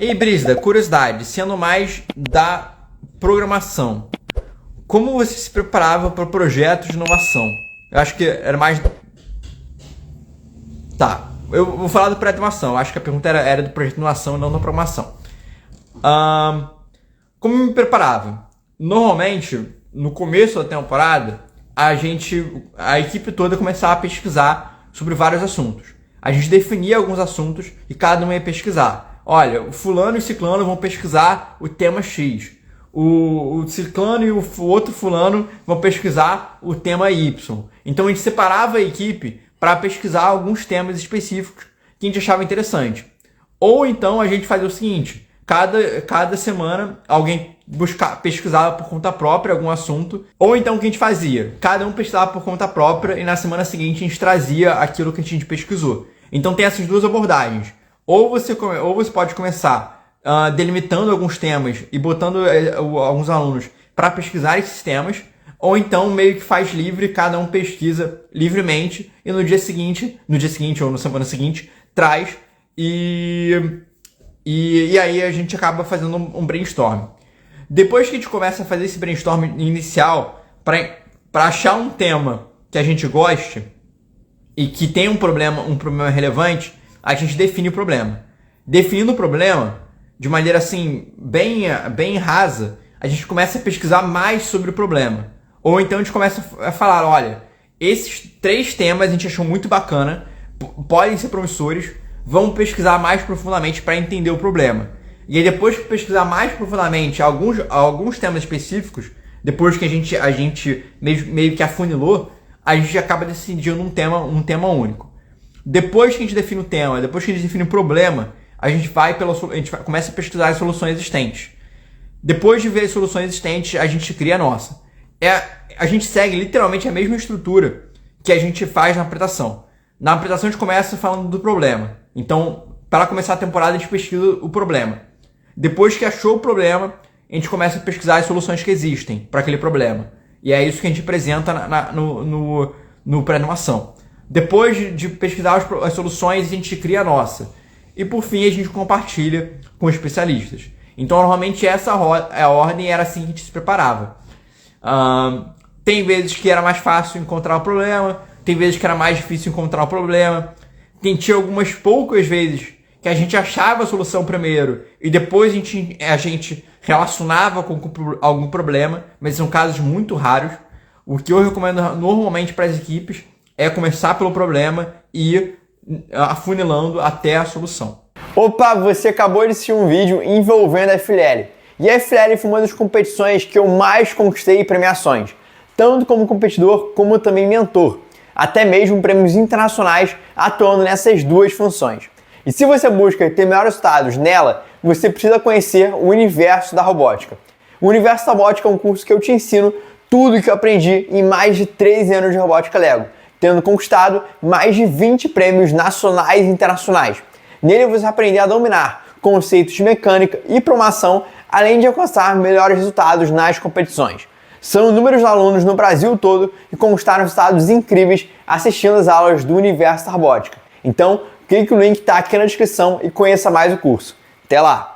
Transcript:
E Brígida, curiosidade, sendo mais da programação, como você se preparava para projetos de inovação? Eu acho que era mais... Tá, eu vou falar do pré-inovação, acho que a pergunta era do projeto de inovação e não da programação. Como eu me preparava? Normalmente, no começo da temporada, a equipe toda começava a pesquisar sobre vários assuntos. A gente definia alguns assuntos e cada um ia pesquisar. Olha, o fulano e o ciclano vão pesquisar o tema X. O ciclano e o outro fulano vão pesquisar o tema Y. Então a gente separava a equipe para pesquisar alguns temas específicos que a gente achava interessante. Ou então a gente fazia o seguinte, cada semana alguém pesquisava por conta própria algum assunto. Ou então o que a gente fazia? Cada um pesquisava por conta própria e na semana seguinte a gente trazia aquilo que a gente pesquisou. Então tem essas duas abordagens. Ou você pode começar delimitando alguns temas e botando alguns alunos para pesquisar esses temas, ou então meio que faz livre, cada um pesquisa livremente e no dia seguinte ou na semana seguinte traz e aí a gente acaba fazendo um brainstorm. Depois que a gente começa a fazer esse brainstorm inicial para achar um tema que a gente goste e que tem um problema relevante, a gente define o problema. Definindo o problema, de maneira assim, bem rasa, a gente começa a pesquisar mais sobre o problema. Ou então a gente começa a falar, olha, esses 3 temas a gente achou muito bacana, podem ser promissores, vamos pesquisar mais profundamente para entender o problema. E aí depois de pesquisar mais profundamente alguns temas específicos, depois que a gente meio que afunilou, a gente acaba decidindo um tema único. Depois que a gente define o tema, depois que a gente define o problema, a gente começa a pesquisar as soluções existentes. Depois de ver as soluções existentes, a gente cria a nossa. A gente segue literalmente a mesma estrutura que a gente faz na apresentação. Na apresentação a gente começa falando do problema. Então, para começar a temporada, a gente pesquisa o problema. Depois que achou o problema, a gente começa a pesquisar as soluções que existem para aquele problema. E é isso que a gente apresenta no pré-inovação. Depois de pesquisar as soluções, a gente cria a nossa. E por fim, a gente compartilha com os especialistas. Então, normalmente, essa é a ordem, era assim que a gente se preparava. Tem vezes que era mais fácil encontrar o problema, tem vezes que era mais difícil encontrar o problema. Tinha algumas poucas vezes que a gente achava a solução primeiro e depois a gente relacionava com algum problema, mas são casos muito raros. O que eu recomendo normalmente para as equipes é começar pelo problema e ir afunilando até a solução. Opa, você acabou de assistir um vídeo envolvendo a FLL. E a FLL foi uma das competições que eu mais conquistei premiações, tanto como competidor como também mentor, até mesmo prêmios internacionais atuando nessas duas funções. E se você busca ter melhores resultados nela, você precisa conhecer o universo da robótica. O universo da robótica é um curso que eu te ensino tudo o que eu aprendi em mais de 13 anos de robótica Lego, tendo conquistado mais de 20 prêmios nacionais e internacionais. Nele você vai aprender a dominar conceitos de mecânica e programação, além de alcançar melhores resultados nas competições. São inúmeros alunos no Brasil todo que conquistaram resultados incríveis assistindo às aulas do universo da robótica. Então, clique no link que está aqui na descrição e conheça mais o curso. Até lá!